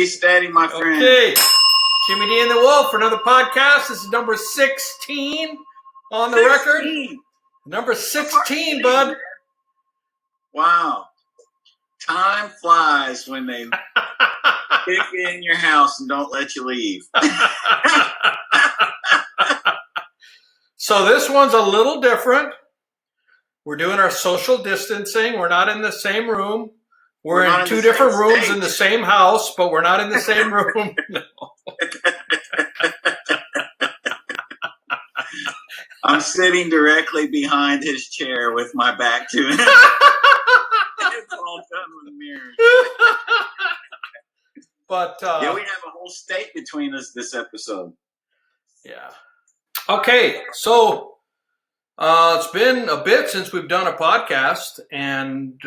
steady, my friend. Okay. Jimmy D and the Wolf for another podcast. This is number 16 on the record. Number 16, bud. Wow. Time flies when they kick you in your house and don't let you leave. So this one's a little different. We're doing our social distancing. We're not in the same room. We're in two different rooms in the same house, but we're not in the same room. No. I'm sitting directly behind his chair with my back to him. It's all done with mirrors. But yeah, we have a whole state between us this episode. Yeah. Okay, so it's been a bit since we've done a podcast, and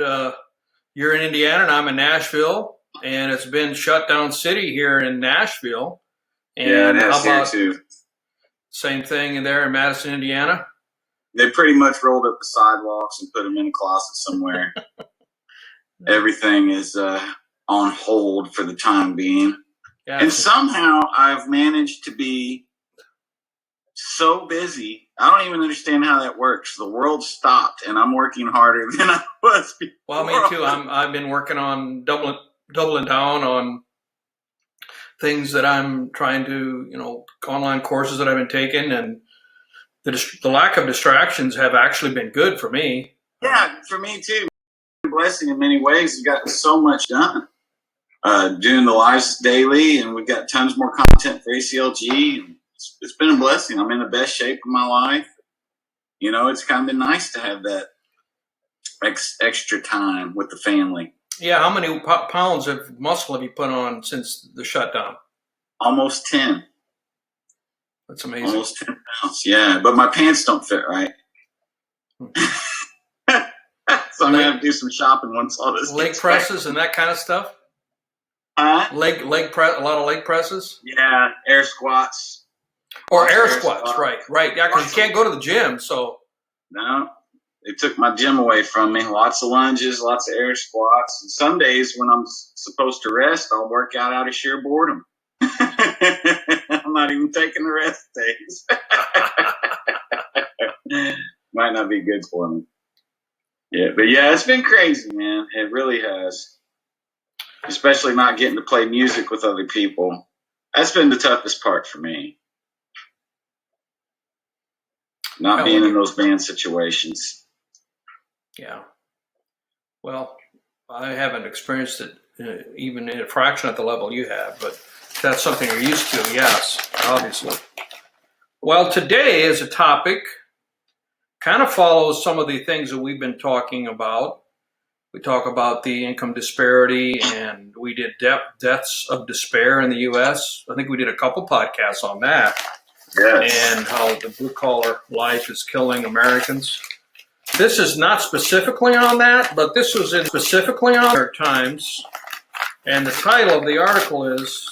you're in Indiana and I'm in Nashville, and it's been Shutdown City here in Nashville. And yeah, that's how about here too. Same thing in there in Madison, Indiana? They pretty much rolled up the sidewalks and put them in a closet somewhere. Everything is on hold for the time being. Yeah, and somehow I've managed to be so busy. I don't even understand how that works. The world stopped, and I'm working harder than I was before. Well, me too. I've been working on doubling down on things that I'm trying to, online courses that I've been taking, and the lack of distractions have actually been good for me. Yeah, for me too. Blessing in many ways. We've gotten so much done. Doing the lives daily, and we've got tons more content for ACLG. It's been a blessing. I'm in the best shape of my life. It's kind of been nice to have that extra time with the family. Yeah, how many pounds of muscle have you put on since the shutdown? Almost 10. That's amazing. Almost 10 pounds, yeah. But my pants don't fit right. So I'm going to have to do some shopping once all this leg presses and that kind of stuff? Leg press, a lot of leg presses? Yeah, air squats. Or air squats, right. Yeah, because you can't go to the gym, so. No, they took my gym away from me. Lots of lunges, lots of air squats. And some days when I'm supposed to rest, I'll work out of sheer boredom. I'm not even taking the rest days. Might not be good for me. Yeah, but yeah, it's been crazy, man. It really has. Especially not getting to play music with other people. That's been the toughest part for me. Not being in those band situations. Yeah. Well, I haven't experienced it even in a fraction at the level you have, but that's something you're used to, yes, obviously. Well, today is a topic kind of follows some of the things that we've been talking about. We talk about the income disparity, and we did deaths of despair in the U.S. I think we did a couple podcasts on that. Yes. And how the blue-collar life is killing Americans. This is not specifically on that, but this was specifically on New York Times. And the title of the article is,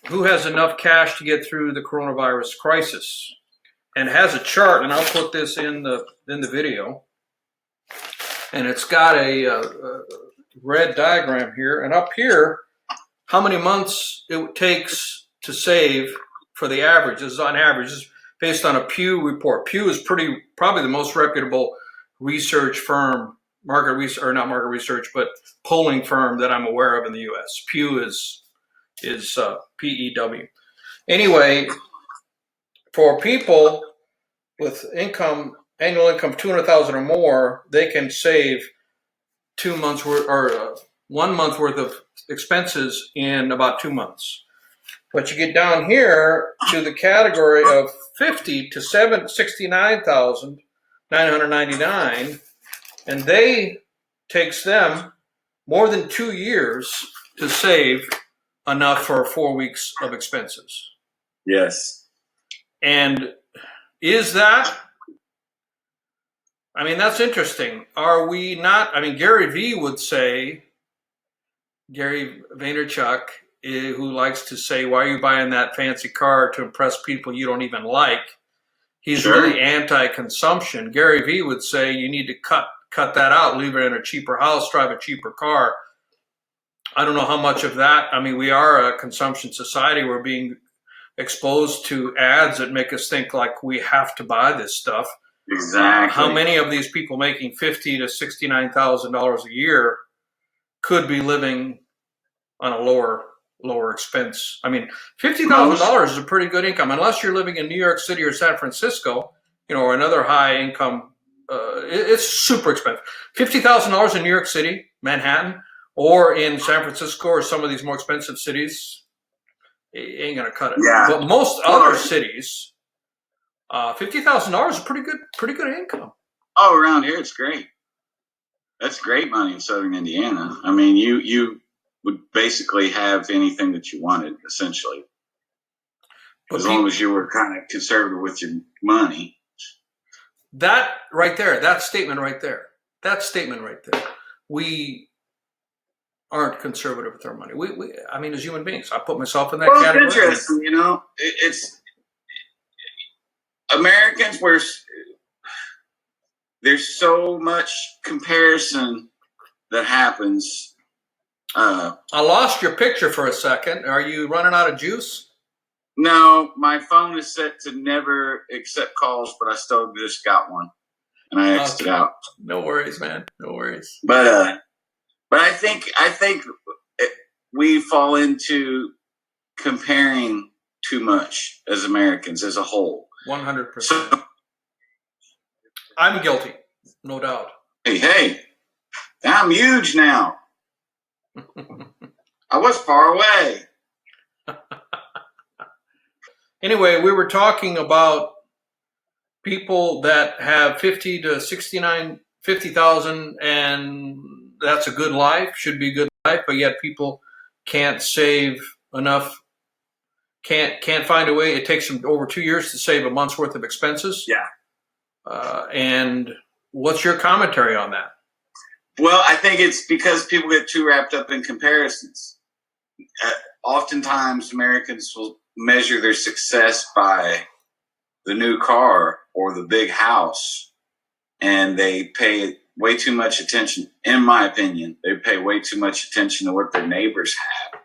Who Has Enough Cash to Get Through the Coronavirus Crisis? And it has a chart, and I'll put this in the video. And it's got a red diagram here. And up here, how many months it takes to save for the average. This is on average. This is based on a Pew report. Pew is probably the most reputable research firm, not market research, but polling firm that I'm aware of in the U.S. Pew is PEW. Anyway, for people with annual income of $200,000 or more, they can save 2 months worth or 1 month worth of expenses in about 2 months. But you get down here to the category of 50 to 69,999, and takes them more than 2 years to save enough for 4 weeks of expenses. Yes. And is that? I mean, that's interesting. Are we not? I mean, Gary Vee would say, Gary Vaynerchuk, who likes to say, why are you buying that fancy car to impress people you don't even like? He's really anti-consumption. Gary Vee would say you need to cut that out, leave it in a cheaper house, drive a cheaper car. I don't know how much of that. I mean, we are a consumption society. We're being exposed to ads that make us think like we have to buy this stuff. Exactly. How many of these people making $50,000 to $69,000 a year could be living on a lower expense? I mean, $50,000 is a pretty good income, unless you're living in New York City or San Francisco, or another high income. It's super expensive. $50,000 in New York City, Manhattan, or in San Francisco or some of these more expensive cities, it ain't gonna cut it. Yeah. But most other cities, $50,000 is pretty good income. Oh, around here it's great. That's great money in Southern Indiana. I mean, you would basically have anything that you wanted, essentially, as long as you were kind of conservative with your money. That right there, that statement right there, we aren't conservative with our money. I mean, as human beings, I put myself in that category. It's interesting, it's Americans where there's so much comparison that happens. I lost your picture for a second. Are you running out of juice? No, my phone is set to never accept calls, but I still just got one, and I X'd it out. No worries, man. No worries. But I think we fall into comparing too much as Americans as a whole. 100%. I'm guilty, no doubt. Hey, I'm huge now. I was far away. Anyway, we were talking about people that have 50 to 50,000, and that's a good life, should be a good life, but yet people can't save enough, can't find a way. It takes them over 2 years to save a month's worth of expenses. Yeah. And what's your commentary on that? Well, I think it's because people get too wrapped up in comparisons. Oftentimes, Americans will measure their success by the new car or the big house, and they pay way too much attention, in my opinion. They pay way too much attention to what their neighbors have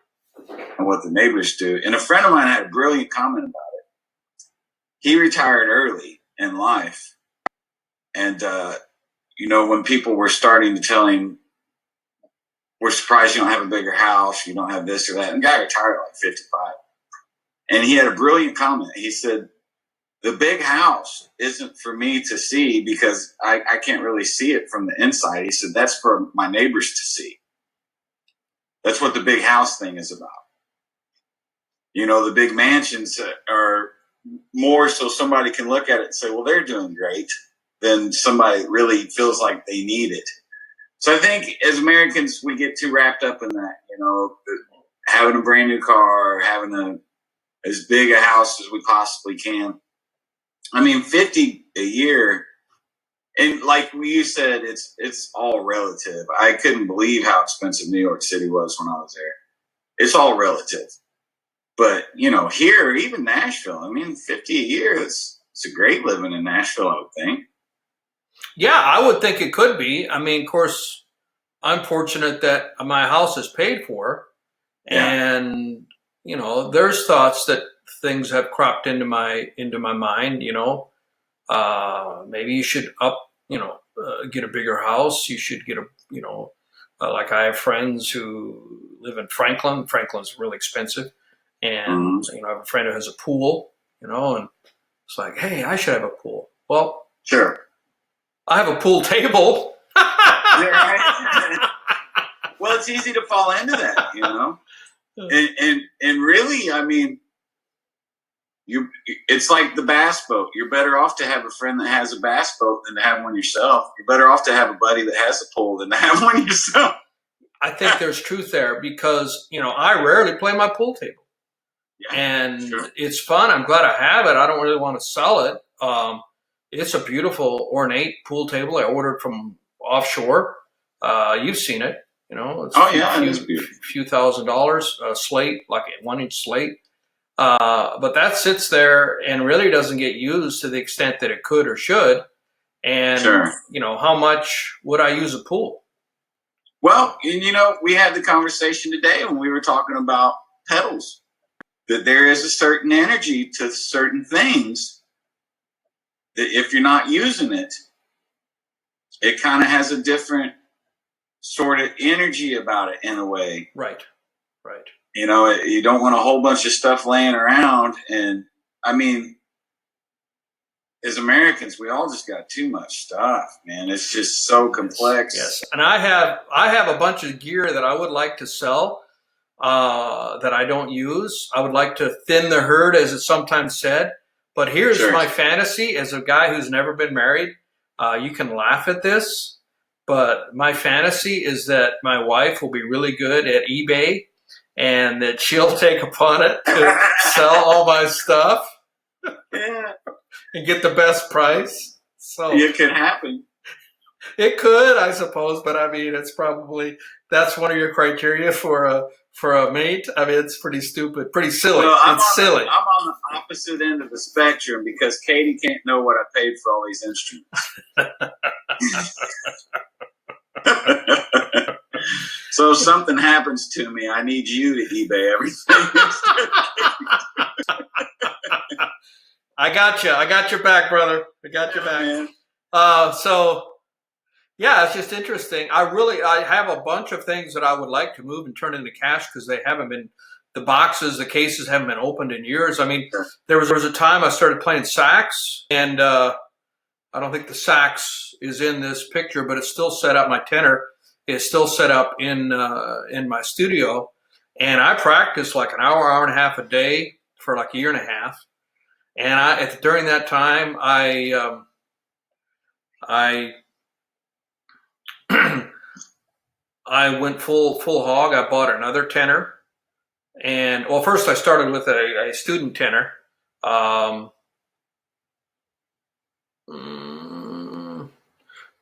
and what the neighbors do. And a friend of mine had a brilliant comment about it. He retired early in life, and when people were starting to tell him, "We're surprised you don't have a bigger house, you don't have this or that," and the guy retired at like 55. And he had a brilliant comment. He said, "The big house isn't for me to see because I can't really see it from the inside." He said, "That's for my neighbors to see. That's what the big house thing is about. The big mansions are more so somebody can look at it and say, well, they're doing great, than somebody really feels like they need it." So I think as Americans, we get too wrapped up in that, having a brand new car, having as big a house as we possibly can. I mean, 50 a year, and like you said, it's all relative. I couldn't believe how expensive New York City was when I was there. It's all relative. But, here, even Nashville, I mean, 50 a year, it's a great living in Nashville, I would think. Yeah, I would think it could be. I mean, of course, I'm fortunate that my house is paid for. Yeah. And, there's thoughts that things have cropped into my mind, maybe you should get a bigger house. You should get like I have friends who live in Franklin. Franklin's really expensive. And, I have a friend who has a pool, and it's like, hey, I should have a pool. Well, sure. I have a pool table. Well, it's easy to fall into that, And really, I mean, it's like the bass boat. You're better off to have a friend that has a bass boat than to have one yourself. You're better off to have a buddy that has a pool than to have one yourself. I think there's truth there because, I rarely play my pool table. Yeah, and sure. It's fun. I'm glad I have it. I don't really want to sell it. It's a beautiful, ornate pool table I ordered from offshore. You've seen it. It's a few $1,000s, slate, like a 1-inch slate. But that sits there and really doesn't get used to the extent that it could or should. And, sure. How much would I use a pool? Well, and we had the conversation today when we were talking about pedals, that there is a certain energy to certain things that if you're not using it, it kind of has a different sort of energy about it in a way. Right, right. You don't want a whole bunch of stuff laying around. And I mean, as Americans, we all just got too much stuff, man. It's just so complex. Yes, and I have a bunch of gear that I would like to sell that I don't use. I would like to thin the herd, as it's sometimes said. But here's my fantasy as a guy who's never been married. You can laugh at this, but my fantasy is that my wife will be really good at eBay and that she'll take upon it to sell all my stuff. Yeah. And get the best price. So it could happen. It could, I suppose, but I mean, that's one of your criteria for a mate. I mean, it's pretty stupid, pretty silly. Well, it's silly. I'm on the opposite end of the spectrum because Katie can't know what I paid for all these instruments. So if something happens to me, I need you to eBay everything. I got you. I got your back, brother. I got your back. So, yeah, it's just interesting. I have a bunch of things that I would like to move and turn into cash because they haven't been, the boxes, the cases haven't been opened in years. I mean, there was a time I started playing sax, and I don't think the sax is in this picture, but it's still set up. My tenor is still set up in my studio, and I practice like an hour and a half a day for like a year and a half. And during that time, I went full hog. I bought another tenor, and first I started with a student tenor,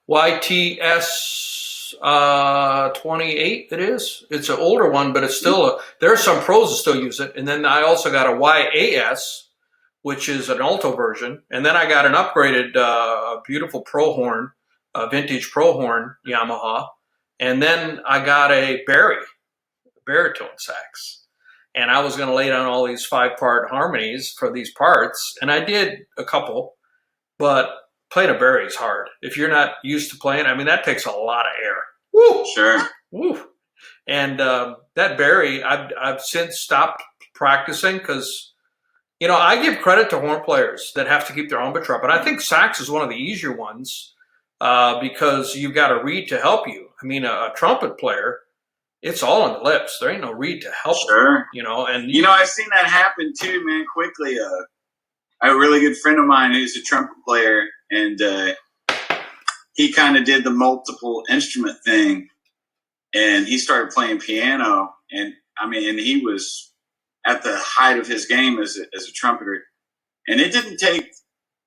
YTS 28. It is. It's an older one, but it's still there are some pros that still use it. And then I also got a YAS, which is an alto version. And then I got an upgraded, beautiful pro horn, a vintage pro horn Yamaha. And then I got a baritone sax. And I was going to lay down all these 5-part harmonies for these parts. And I did a couple, but playing a bari is hard. If you're not used to playing, I mean, that takes a lot of air. Woo! Sure. Woo! And that bari, I've since stopped practicing because, I give credit to horn players that have to keep their embouchure up. And I think sax is one of the easier ones because you've got a reed to help you. I mean, a trumpet player, it's all on the lips. There ain't no reed to help sure. them, And I've seen that happen too, man, quickly. I have a really good friend of mine who's a trumpet player, and he kind of did the multiple instrument thing, and he started playing piano. And he was at the height of his game as a trumpeter. And it didn't take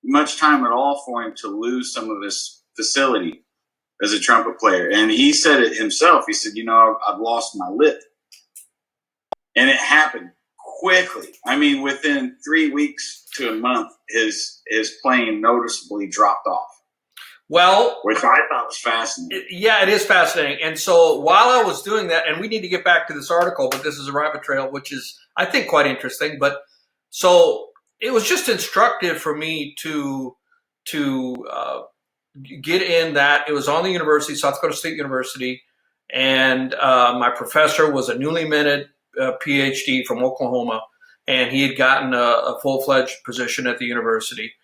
much time at all for him to lose some of his facility as a trumpet player. And he said it himself. He said, I've lost my lip. And it happened quickly. I mean, within 3 weeks to a month, his playing noticeably dropped off. Well, which I thought was fascinating. Yeah, it is fascinating. And so while I was doing that, and we need to get back to this article, but this is a rabbit trail, which is, I think, quite interesting. But so it was just instructive for me to get in that. It was on the university, South Dakota State University, and my professor was a newly minted PhD from Oklahoma, and he had gotten a full-fledged position at the university.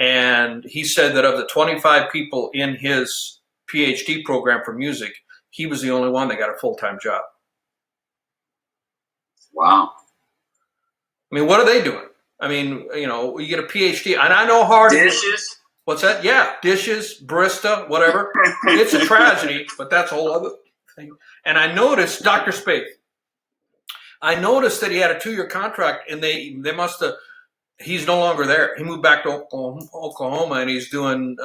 And he said that of the 25 people in his PhD program for music, he was the only one that got a full-time job. Wow. I mean, what are they doing? I mean, you get a PhD, and I know hard. Dishes? What's that? Yeah, dishes, barista, whatever. It's a tragedy, but that's a whole other thing. And I noticed, Dr. Spaeth, I noticed that he had a 2-year contract, and they must have, he's no longer there. He moved back to Oklahoma, and he's doing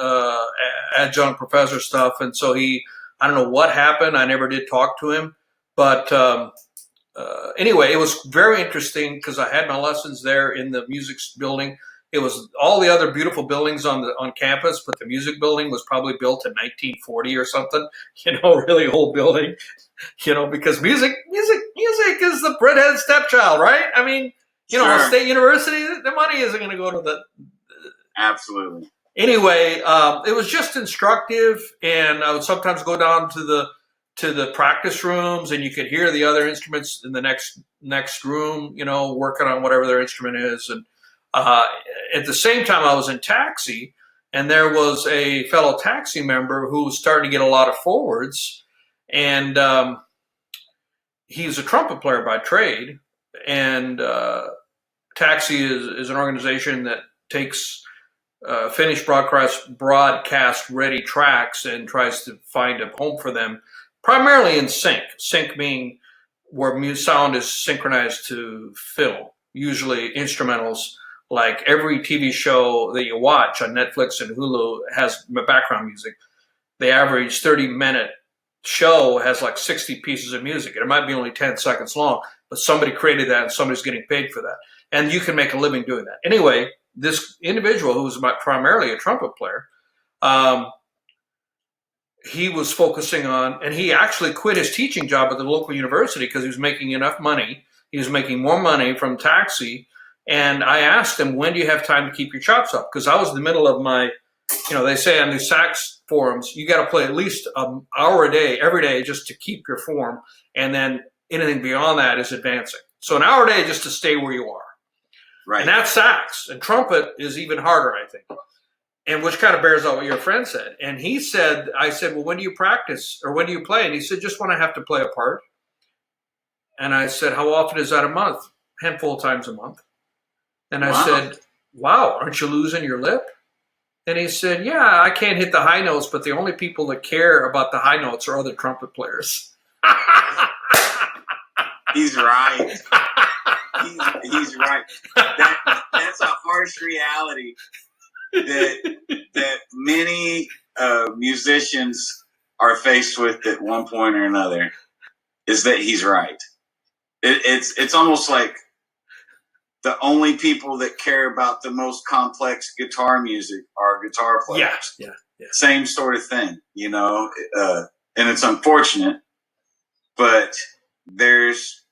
adjunct professor stuff. And so I don't know what happened. I never did talk to him. But anyway, it was very interesting because I had my lessons there in the music building. It was all the other beautiful buildings on campus, but the music building was probably built in 1940 or something. Really old building. Because music is the redhead stepchild, right? I mean, Sure. State University, the money isn't going to go to the. Absolutely. Anyway, it was just instructive, and I would sometimes go down to the practice rooms, and you could hear the other instruments in the next room, working on whatever their instrument is. And at the same time, I was in taxi, and there was a fellow taxi member who was starting to get a lot of forwards, and he's a trumpet player by trade, and Taxi is an organization that takes finished broadcast ready tracks and tries to find a home for them, primarily in sync. Sync being where sound is synchronized to film, usually instrumentals. Like every TV show that you watch on Netflix and Hulu has background music. The average 30-minute show has like 60 pieces of music. It might be only 10 seconds long, but somebody created that and somebody's getting paid for that. And you can make a living doing that. Anyway, this individual who was primarily a trumpet player, he was focusing on, and he actually quit his teaching job at the local university because he was making enough money. He was making more money from taxi. And I asked him, when do you have time to keep your chops up? Because I was in the middle of my, they say on these sax forums, you got to play at least an hour a day, every day, just to keep your form. And then anything beyond that is advancing. So an hour a day just to stay where you are. Right. And that's sax. And trumpet is even harder, I think. And which kind of bears out what your friend said. And I said, well, when do you practice or when do you play? And he said, just when I have to play a part. And I said, how often is that a month? Handful of times a month. And I said, wow, aren't you losing your lip? And he said, yeah, I can't hit the high notes, but the only people that care about the high notes are other trumpet players. He's right. He's right. That's a harsh reality that many musicians are faced with at one point or another. Is that he's right? It's almost like the only people that care about the most complex guitar music are guitar players. Yeah. Same sort of thing, and it's unfortunate, but there's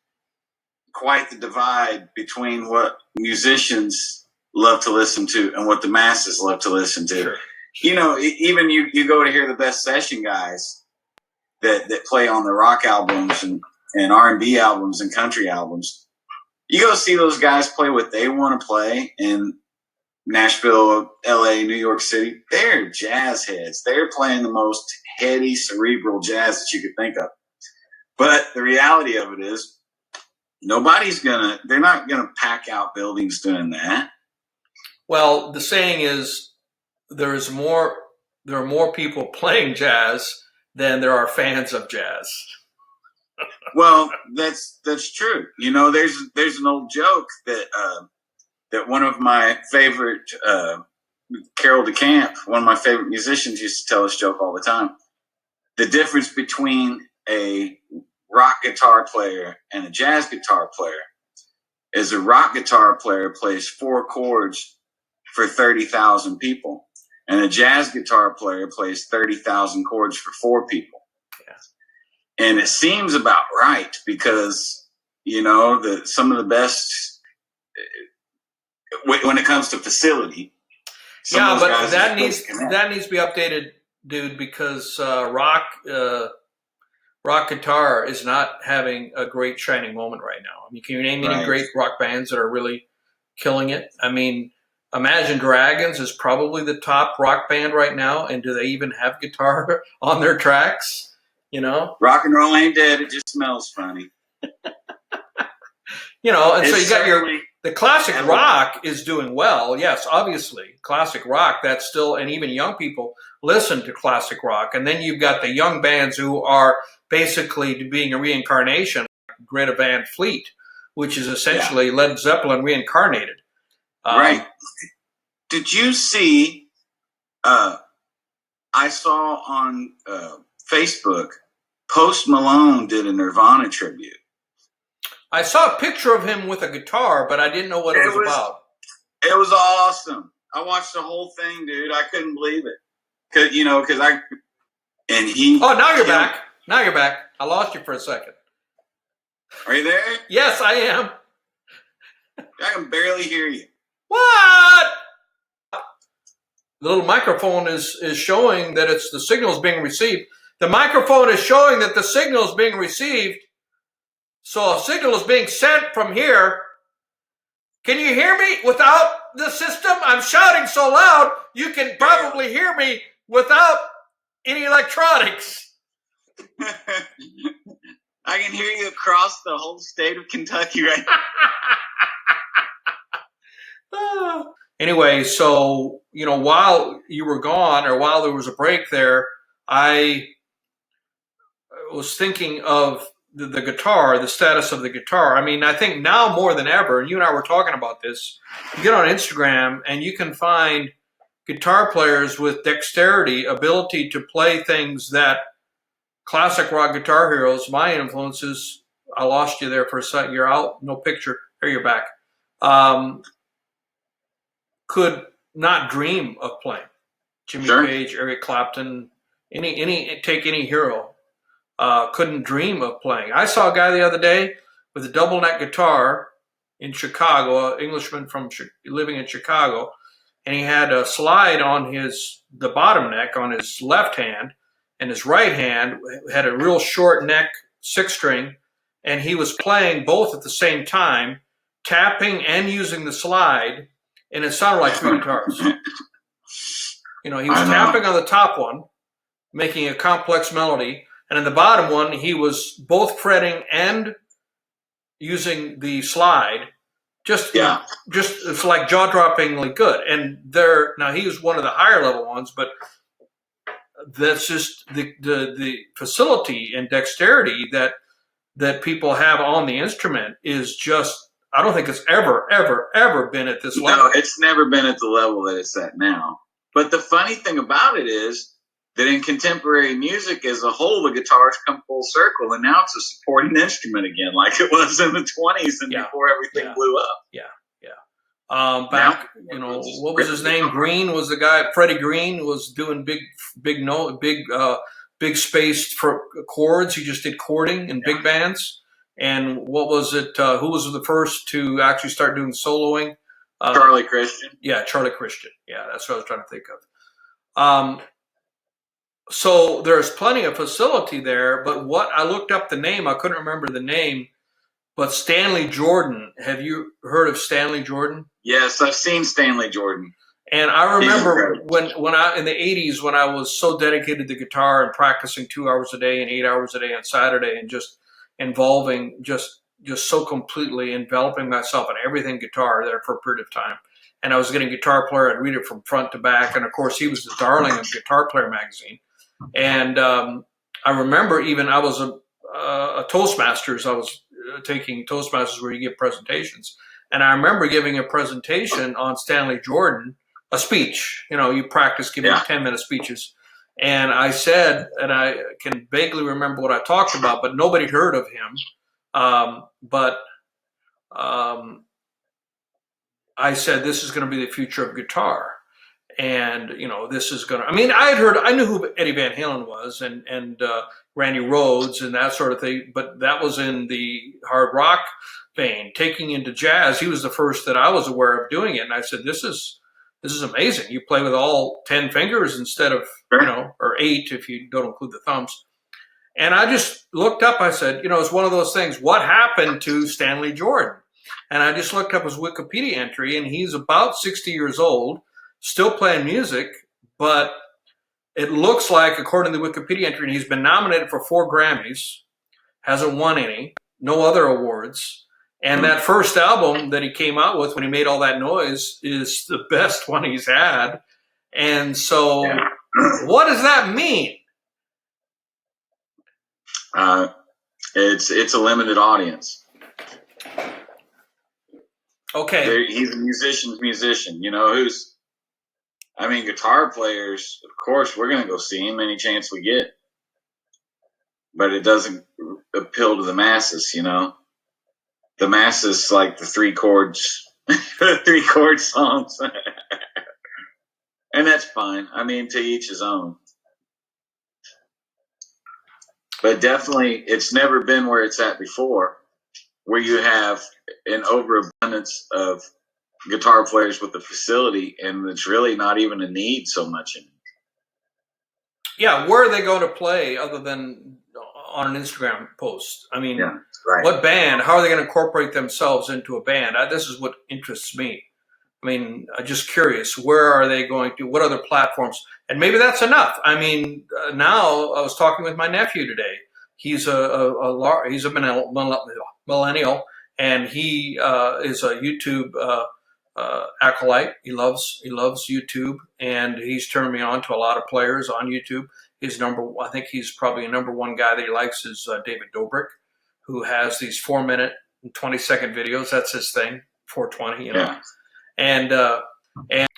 quite the divide between what musicians love to listen to and what the masses love to listen to. Sure. Even you go to hear the best session guys that play on the rock albums and R&B albums and country albums. You go see those guys play what they want to play in Nashville, LA, New York City. They're jazz heads. They're playing the most heady, cerebral jazz that you could think of. But the reality of it is, they're not gonna pack out buildings doing that. Well, the saying is there are more people playing jazz than there are fans of jazz. Well, that's true. There's an old joke that one of my favorite Carol DeCamp, one of my favorite musicians, used to tell this joke all the time. The difference between a rock guitar player and a jazz guitar player is a rock guitar player plays 4 chords for 30,000 people, and a jazz guitar player plays 30,000 chords for 4 people. Yeah. And it seems about right because some of the best when it comes to facility. Yeah, but that needs to be updated, dude, because rock guitar is not having a great shining moment right now. I mean, can you name any great rock bands that are really killing it? I mean, Imagine Dragons is probably the top rock band right now, and do they even have guitar on their tracks? Rock and roll ain't dead. It just smells funny. And so you got the classic rock is doing well. Yes, obviously, classic rock, that's still, and even young people listen to classic rock. And then you've got the young bands who are basically being a reincarnation, like Greta Van Fleet, which is essentially Led Zeppelin reincarnated. Right. Did you see, I saw on Facebook, Post Malone did a Nirvana tribute. I saw a picture of him with a guitar, but I didn't know what it was about. It was awesome. I watched the whole thing, dude. I couldn't believe it. And he. Oh, now you're back. Now you're back. I lost you for a second. Are you there? Yes, I am. I can barely hear you. What? The little microphone is showing that the signal is being received. The microphone is showing that the signal is being received. So a signal is being sent from here. Can you hear me without the system? I'm shouting so loud, you can probably hear me without any electronics. I can hear you across the whole state of Kentucky right now. Anyway, so, while you were gone or while there was a break there, I was thinking of the guitar, the status of the guitar. I mean, I think now more than ever, and you and I were talking about this, you get on Instagram and you can find guitar players with dexterity, ability to play things that classic rock guitar heroes, my influences, I lost you there for a second, you're out, no picture, here you're back, could not dream of playing. Jimmy Sure. Page, Eric Clapton, take any hero. Couldn't dream of playing. I saw a guy the other day with a double neck guitar in Chicago, an Englishman living in Chicago, and he had a slide on the bottom neck on his left hand, and his right hand had a real short neck 6-string, and he was playing both at the same time, tapping and using the slide, and it sounded like 3 guitars. He was tapping on the top one, making a complex melody, and in the bottom one, he was both fretting and using the slide. Just it's like jaw-droppingly good. And now he was one of the higher level ones, but that's just the facility and dexterity that people have on the instrument is just, I don't think it's ever been at this level. No, it's never been at the level that it's at now. But the funny thing about it is that in contemporary music as a whole, the guitar's come full circle, and now it's a supporting instrument again, like it was in the 20s and before everything blew up. What was his name? Green was the guy. Freddie Green was doing big spaced for chords. He just did chording in big bands. And what was it? Who was the first to actually start doing soloing? Charlie Christian. Yeah, Charlie Christian. Yeah, that's what I was trying to think of. So there's plenty of facility there, but I looked up the name, I couldn't remember the name, but Stanley Jordan. Have you heard of Stanley Jordan? Yes, I've seen Stanley Jordan. And I remember when I, in the 80s, when I was so dedicated to guitar and practicing 2 hours a day and 8 hours a day on Saturday and just involving, just so completely enveloping myself in everything guitar there for a period of time. And I was getting Guitar Player, I'd read it from front to back. And of course, he was the darling of Guitar Player magazine. And I remember even I was a Toastmasters. I was taking Toastmasters where you give presentations. And I remember giving a presentation on Stanley Jordan, a speech. You practice giving 10-minute speeches. And I said, and I can vaguely remember what I talked about, but nobody heard of him. I said, this is going to be the future of guitar. And, this is going to, I knew who Eddie Van Halen was and Randy Rhoads and that sort of thing, but that was in the hard rock vein. Taking into jazz, he was the first that I was aware of doing it. And I said, this is amazing. You play with all 10 fingers instead of, or 8 if you don't include the thumbs. And I just looked up, I said, it's one of those things, what happened to Stanley Jordan? And I just looked up his Wikipedia entry, and he's about 60 years old, still playing music, but it looks like, according to the Wikipedia entry, he's been nominated for 4 Grammys, hasn't won any, no other awards. And that first album that he came out with when he made all that noise is the best one he's had. And so what does that mean? It's a limited audience. Okay. He's a musician's musician. Guitar players, of course, we're going to go see him any chance we get. But it doesn't appeal to the masses, The masses like the 3 chords 3 chord songs. And that's fine. I mean, to each his own. But definitely, it's never been where it's at before, where you have an overabundance of guitar players with the facility, and it's really not even a need so much anymore. Yeah, where are they going to play other than on an Instagram post? I mean, Yeah, right. What band? How are they going to incorporate themselves into a band? This is what interests me. I mean, I'm just curious. Where are they going to? What other platforms? And maybe that's enough. I mean, now I was talking with my nephew today. He's he's a millennial, and he is a YouTube acolyte. He loves YouTube, and he's turned me on to a lot of players on YouTube. I think he's probably a #1 guy that he likes is David Dobrik, who has these 4-minute and 20-second videos. That's his thing, 420, you know. Yeah. And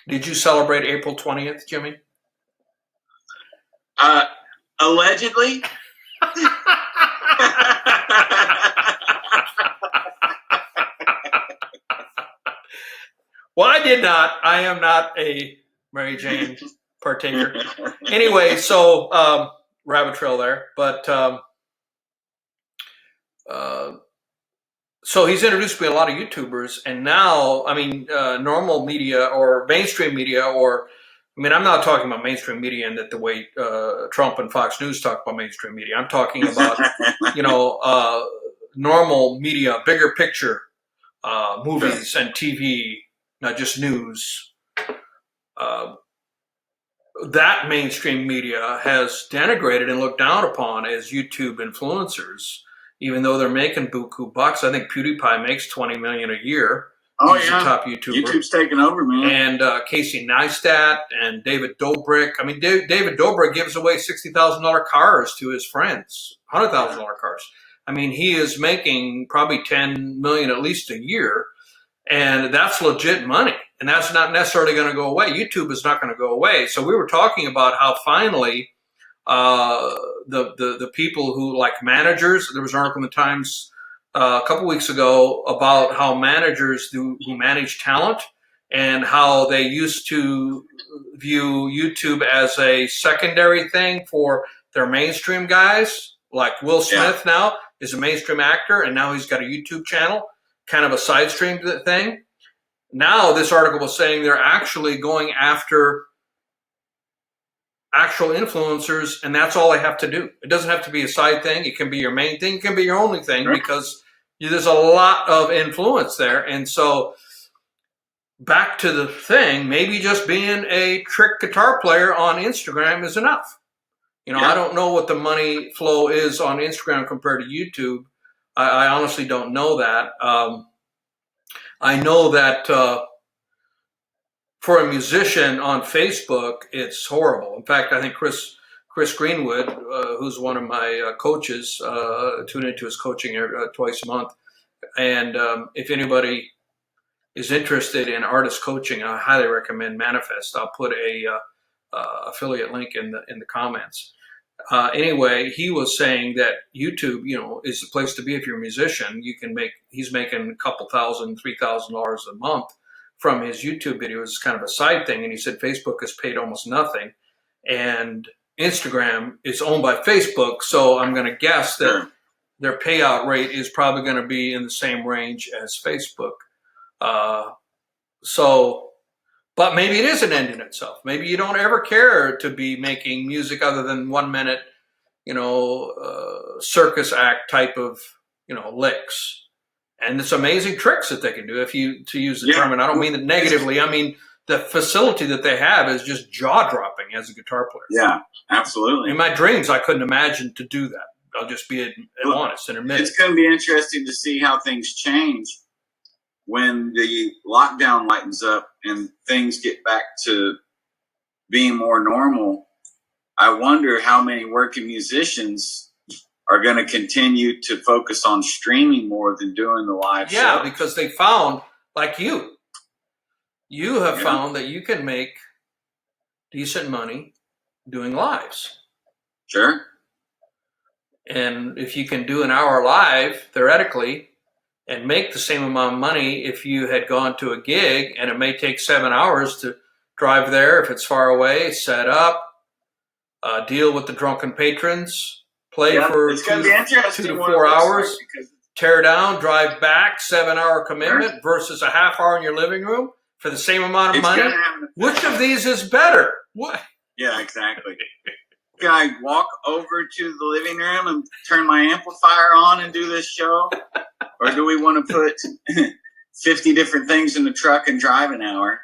did you celebrate April 20th, Jimmy? Allegedly. Well, I did not. I am not a Mary Jane partaker. Anyway, so rabbit trail there. But so he's introduced me to a lot of YouTubers, and now, I mean, normal media or mainstream media, or I mean, I'm not talking about mainstream media in that the way Trump and Fox News talk about mainstream media. I'm talking about, normal media, bigger picture, movies and TV, not just news. That mainstream media has denigrated and looked down upon as YouTube influencers, even though they're making buku bucks. I think PewDiePie makes $20 million a year. Oh, He's yeah. a top YouTuber. YouTube's taking over, man. And Casey Neistat and David Dobrik. I mean, David Dobrik gives away $60,000 cars to his friends, $100,000 cars. I mean, he is making probably $10 million at least a year, and that's legit money. And that's not necessarily going to go away. YouTube is not going to go away. So we were talking about how finally the people who, like managers, there was an article in the Times a couple weeks ago about how managers who manage talent and how they used to view YouTube as a secondary thing for their mainstream guys. Like Will Smith now is a mainstream actor, and now he's got a YouTube channel, kind of a side stream thing. Now this article was saying they're actually going after actual influencers, and that's all they have to do. It doesn't have to be a side thing. It can be your main thing. It can be your only thing, because there's a lot of influence there. And so back to the thing, maybe just being a trick guitar player on Instagram is enough. I don't know what the money flow is on Instagram compared to YouTube. I honestly don't know that. I know that for a musician on Facebook, it's horrible. In fact, I think Chris Greenwood, who's one of my coaches, tune into his coaching twice a month. And if anybody is interested in artist coaching, I highly recommend Manifest. I'll put a affiliate link in the comments. Anyway, he was saying that YouTube, is the place to be if you're a musician. He's making a couple $1,000, $3,000 a month from his YouTube videos. It's kind of a side thing. And he said Facebook has paid almost nothing, and Instagram is owned by Facebook. So I'm going to guess that their payout rate is probably going to be in the same range as Facebook. But maybe it is an end in itself. Maybe you don't ever care to be making music other than 1 minute, circus act type of, licks. And it's amazing tricks that they can do, to use the term. And I don't mean it negatively. I mean, the facility that they have is just jaw-dropping as a guitar player. Yeah, absolutely. In my dreams, I couldn't imagine to do that. I'll just be honest and admit it's going to be interesting to see how things change when the lockdown lightens up and things get back to being more normal. I wonder how many working musicians are going to continue to focus on streaming more than doing the live show. Yeah, because they found, like you have found that you can make decent money doing lives. Sure. And if you can do an hour live, theoretically, and make the same amount of money if you had gone to a gig, and it may take 7 hours to drive there if it's far away, set up, deal with the drunken patrons, play for it's gonna be interesting 2 to 4 hours, tear down, drive back, 7-hour commitment versus a half hour in your living room for the same amount of money. Which of these is better? What? Yeah, exactly. Can I walk over to the living room and turn my amplifier on and do this show? Or do we want to put 50 different things in the truck and drive an hour?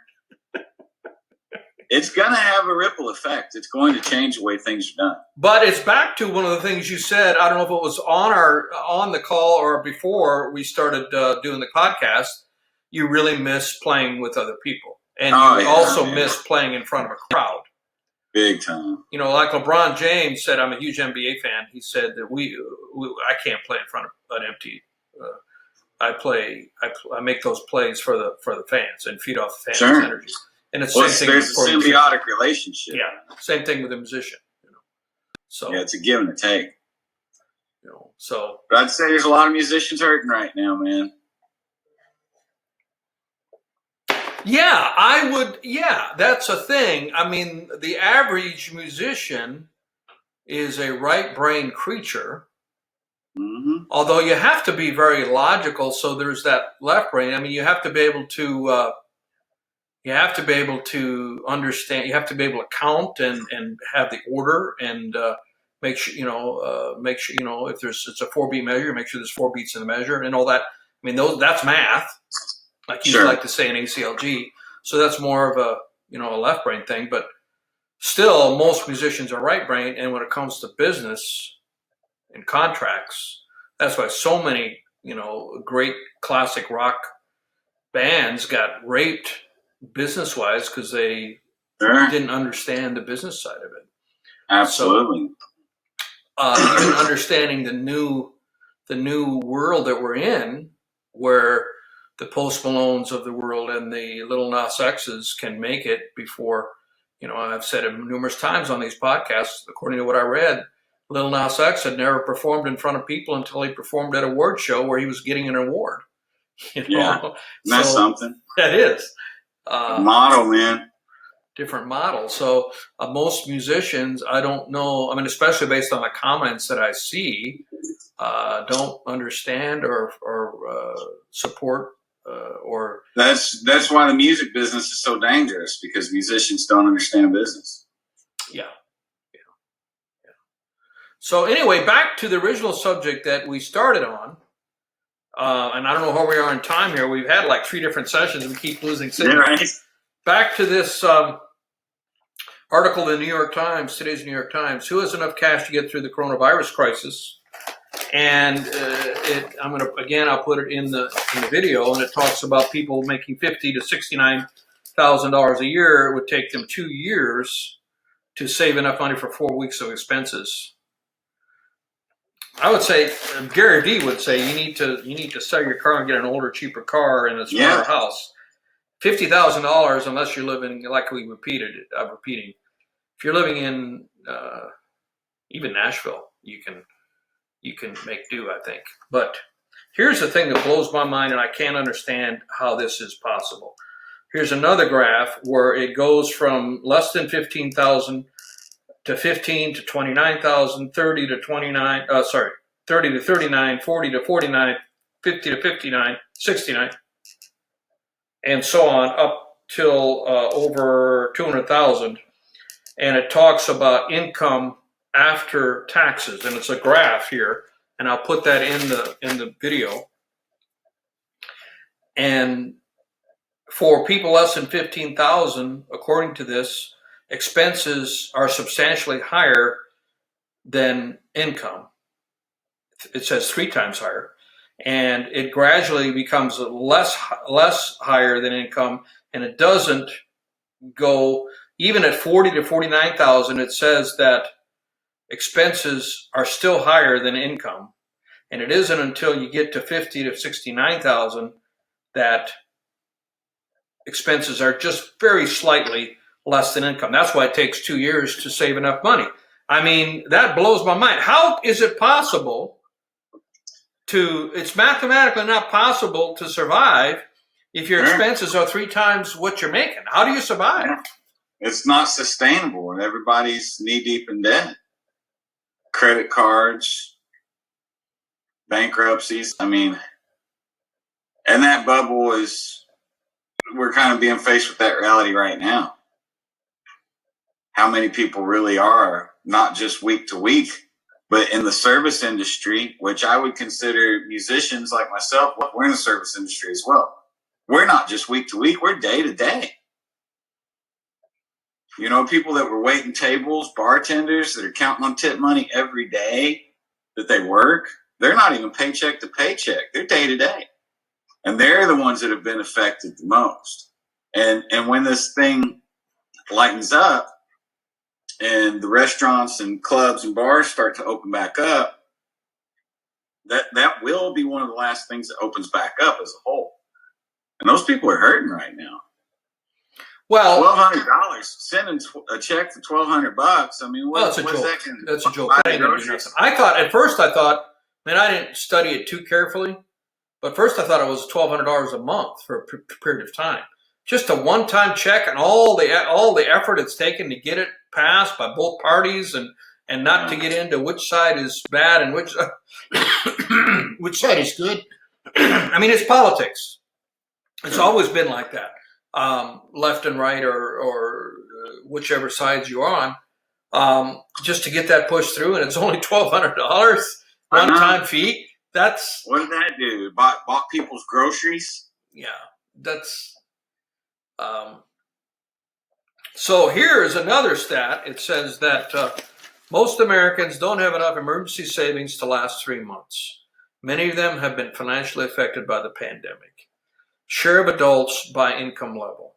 It's going to have a ripple effect. It's going to change the way things are done. But it's back to one of the things you said. I don't know if it was on the call or before we started doing the podcast. You really miss playing with other people. And you also miss playing in front of a crowd. Big time. You know, like LeBron James said, I'm a huge NBA fan. He said that I can't play in front of an empty. I make those plays for the fans and feed off the fans' energy. And it's the same thing. There's a symbiotic relationship. Yeah, same thing with a musician. You know, so yeah, it's a give and a take. You know, so. But I'd say there's a lot of musicians hurting right now, man. Yeah, I would. Yeah, that's a thing. I mean, the average musician is a right brain creature. Mm-hmm. Although you have to be very logical, so there's that left brain. I mean, you have to be able to. You have to be able to understand. You have to be able to count and have the order and make sure if it's a 4-beat measure, make sure there's 4 beats in the measure and all that. I mean, that's math, like you like to say in ACLG. So that's more of a a left brain thing. But still, most musicians are right brain, and when it comes to business and contracts, that's why so many great classic rock bands got raped business-wise because they didn't understand the business side of it. Absolutely. So, even understanding the new world that we're in, where the Post Malones of the world and the Little Nas X's can make it before, I've said it numerous times on these podcasts, according to what I read, Little Nas X had never performed in front of people until he performed at a award show where he was getting an award. Yeah, that's something. That is. Model, man. Different model. So most musicians, I don't know, I mean, especially based on the comments that I see, don't understand or support or... That's why the music business is so dangerous, because musicians don't understand business. Yeah. So anyway, back to the original subject that we started on. And I don't know where we are in time here. We've had like 3 different sessions and we keep losing signal. Yeah, right. Back to this article in the New York Times, today's New York Times. Who has enough cash to get through the coronavirus crisis? And I'll put it in the video, and it talks about people making $50,000 to $69,000 a year. It would take them 2 years to save enough money for 4 weeks of expenses. I would say, Gary Vee would say, you need to sell your car and get an older, cheaper car in a smaller house. $50,000, unless you're living, like we repeated, I'm repeating. If you're living in even Nashville, you can make do, I think. But here's the thing that blows my mind, and I can't understand how this is possible. Here's another graph where it goes from less than 15,000 to 15 to 29,000, 30 to 29, 30 to 39, 40 to 49, 50 to 59, 69, and so on up till over 200,000. And it talks about income after taxes, and it's a graph here, and I'll put that in the video. And for people less than 15,000, according to this, expenses are substantially higher than income. It says 3 times higher, and it gradually becomes less higher than income, and it doesn't go even at 40 to 49,000. It says that expenses are still higher than income, and it isn't until you get to 50 to 69,000 that expenses are just very slightly less than income. That's why it takes 2 years to save enough money. I mean, that blows my mind. How is it possible it's mathematically not possible to survive if your expenses are 3 times what you're making. How do you survive? Yeah. It's not sustainable, and everybody's knee deep in debt. Credit cards, bankruptcies. I mean, and that bubble is, we're kind of being faced with that reality right now. How many people really are, not just week to week, but in the service industry, which I would consider musicians like myself, we're in the service industry as well. We're not just week to week, we're day to day. You know, people that were waiting tables, bartenders that are counting on tip money every day that they work, they're not even paycheck to paycheck. They're day to day. And they're the ones that have been affected the most. And when this thing lightens up and the restaurants and clubs and bars start to open back up, that will be one of the last things that opens back up as a whole. And those people are hurting right now. Well, $1,200, sending a check for $1,200. I mean, that's a joke. That's a joke. That ain't gonna do nothing. At first I thought, man, I didn't study it too carefully, but first I thought it was $1,200 a month for a period of time. Just a one-time check, and all the effort it's taken to get it passed by both parties, and not to get into which side is bad and which side is good. I mean, it's politics. It's always been like that. Left and right, or whichever sides you're on, just to get that pushed through, and it's only $1,200 one-time fee. That's what did that do? Bought people's groceries. Yeah, that's. So here's another stat. It says that most Americans don't have enough emergency savings to last 3 months. Many of them have been financially affected by the pandemic. Share of adults by income level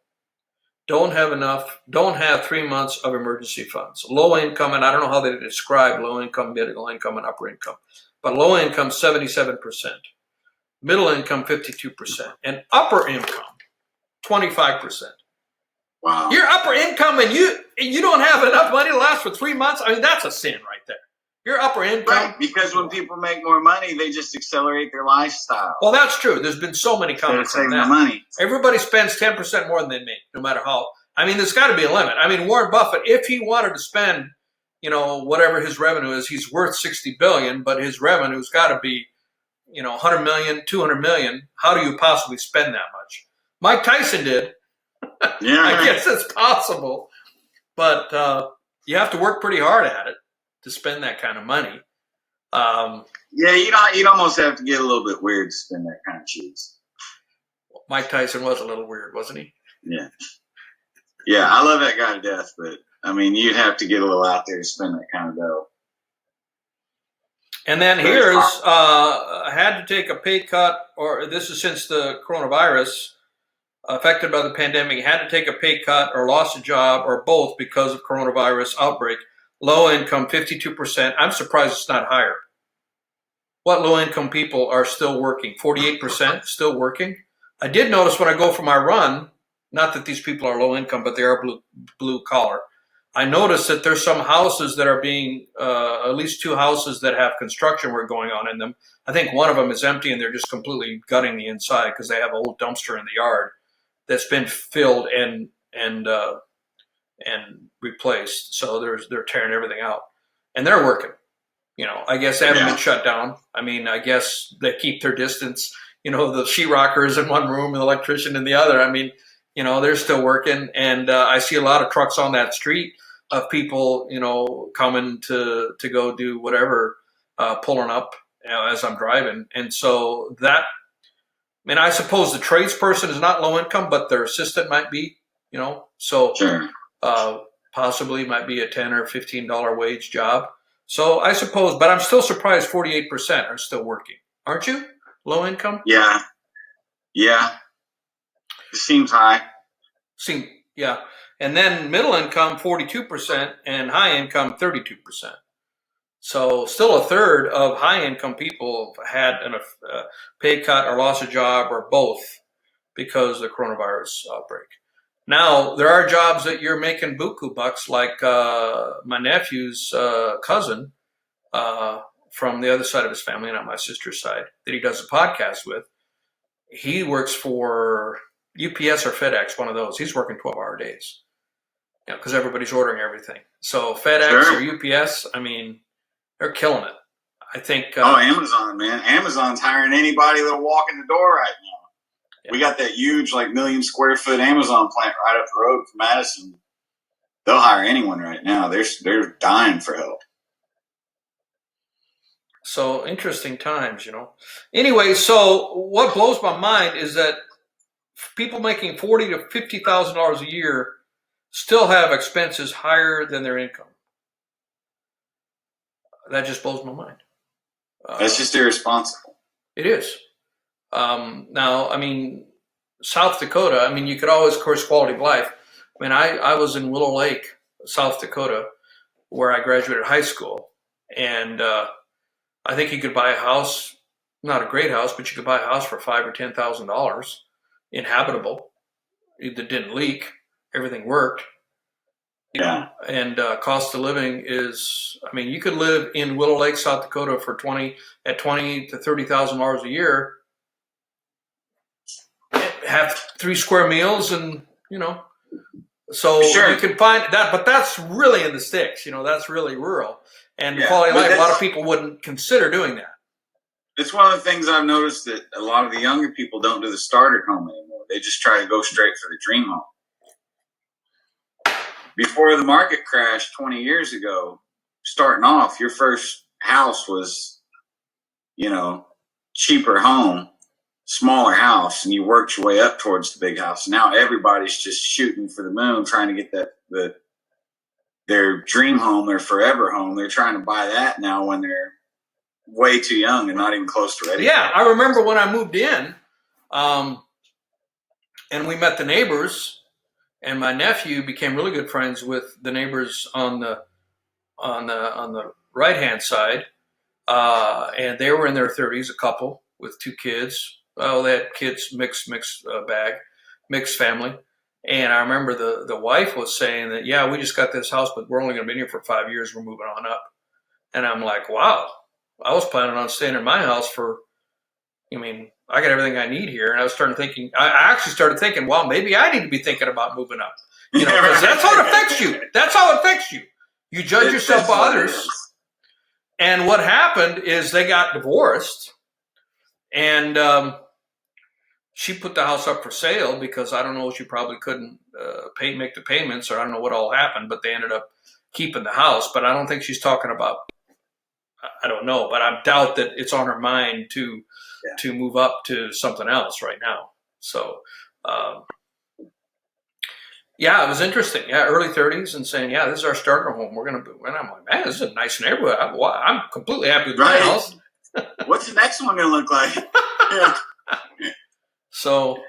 don't have 3 months of emergency funds. Low income, and I don't know how they describe low income, middle income, and upper income, but low income 77%, middle income 52%, and upper income 25%. Wow. You're upper income and you don't have enough money to last for 3 months. I mean, that's a sin right there. You're upper income. Right, because when people make more money, they just accelerate their lifestyle. Well, that's true. There's been so many comments on that. Money. Everybody spends 10% more than they make, no matter how. I mean, there's got to be a limit. I mean, Warren Buffett, if he wanted to spend, whatever his revenue is, he's worth $60 billion, but his revenue's got to be, 100 million, 200 million. How do you possibly spend that much? Mike Tyson did. Yeah, I guess it's possible, but you have to work pretty hard at it to spend that kind of money. Yeah, you'd almost have to get a little bit weird to spend that kind of cheese. Mike Tyson was a little weird, wasn't he? Yeah. Yeah, I love that guy to death, but I mean, you'd have to get a little out there to spend that kind of dough. And then here's had to take a pay cut, or this is since the coronavirus. Affected by the pandemic, had to take a pay cut or lost a job or both because of coronavirus outbreak. Low income, 52%. I'm surprised it's not higher. What low income people are still working? 48% still working. I did notice when I go for my run, not that these people are low income, but they are blue collar. I noticed that there's some houses that are being, at least 2 houses that have construction work going on in them. I think one of them is empty and they're just completely gutting the inside because they have a whole dumpster in the yard that's been filled and replaced. So they're tearing everything out, and they're working. I guess they haven't been shut down. I mean, I guess they keep their distance. The sheetrockers in one room and the electrician in the other. I mean, they're still working, and I see a lot of trucks on that street of people, coming to go do whatever, pulling up as I'm driving, and so that. I mean, I suppose the tradesperson is not low income, but their assistant might be, so sure. Possibly might be a $10 or $15 wage job. So I suppose, but I'm still surprised 48% are still working. Aren't you? Low income? Yeah. It seems high. Yeah. And then middle income, 42%, and high income, 32%. So still a third of high-income people had a pay cut or lost a job or both because of the coronavirus outbreak. Now, there are jobs that you're making buku bucks, like my nephew's cousin, from the other side of his family, not my sister's side, that he does a podcast with. He works for UPS or FedEx, one of those. He's working 12-hour days, because everybody's ordering everything. So FedEx or UPS, I mean, they're killing it. I think. Amazon, man. Amazon's hiring anybody that'll walk in the door right now. Yeah. We got that huge, like, 1 million square foot Amazon plant right up the road from Madison. They'll hire anyone right now. They're dying for help. So interesting times, Anyway, so what blows my mind is that people making $40,000 to $50,000 a year still have expenses higher than their income. That just blows my mind. That's just irresponsible. It is. Now, I mean, South Dakota, I mean, you could always, of course, quality of life. I mean, I was in Willow Lake, South Dakota, where I graduated high school. And I think you could buy a house, not a great house, but you could buy a house for $5,000 or $10,000, inhabitable. It didn't leak. Everything worked. Yeah. And cost of living is, I mean, you could live in Willow Lake, South Dakota for $20,000 to $30,000 a year, have 3 square meals, and so sure. You can find that, but that's really in the sticks. That's really rural, and quality of life. A lot of people wouldn't consider doing that. It's one of the things I've noticed, that a lot of the younger people don't do the starter home anymore. They just try to go straight for the dream home. Before the market crashed 20 years ago, starting off, your first house was, cheaper home, smaller house, and you worked your way up towards the big house. Now everybody's just shooting for the moon, trying to get their dream home, their forever home. They're trying to buy that now when they're way too young and not even close to ready. Yeah, I remember when I moved in, and we met the neighbors. And my nephew became really good friends with the neighbors on the right hand side, and they were in their 30s, a couple with 2 kids. Oh, they had kids, mixed family. And I remember the wife was saying that, yeah, we just got this house, but we're only going to be in here for 5 years. We're moving on up. And I'm like, wow, I was planning on staying in my house I got everything I need here. And I actually started thinking, well, maybe I need to be thinking about moving up. Because that's how it affects you. That's how it affects you. You judge yourself by others. And what happened is they got divorced. And she put the house up for sale because, I don't know, she probably couldn't make the payments, or I don't know what all happened, but they ended up keeping the house. But I don't think she's talking about, I don't know, but I doubt that it's on her mind to move up to something else right now. So, it was interesting. Yeah, early 30s, and saying, yeah, this is our starter home. We're going to, and I'm like, man, this is a nice neighborhood. I'm completely happy with my house. What's the next one going to look like? Yeah. So,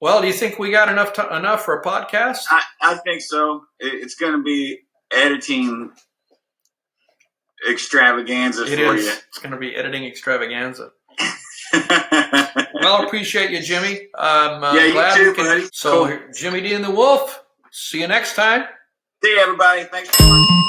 well, do you think we got enough for a podcast? I think so. It's going to be editing extravaganza for you. It's going to be editing extravaganza. Well, appreciate you, Jimmy. I'm glad you too, buddy. So, cool. Jimmy D and the Wolf. See you next time. See you, everybody. Thanks so much.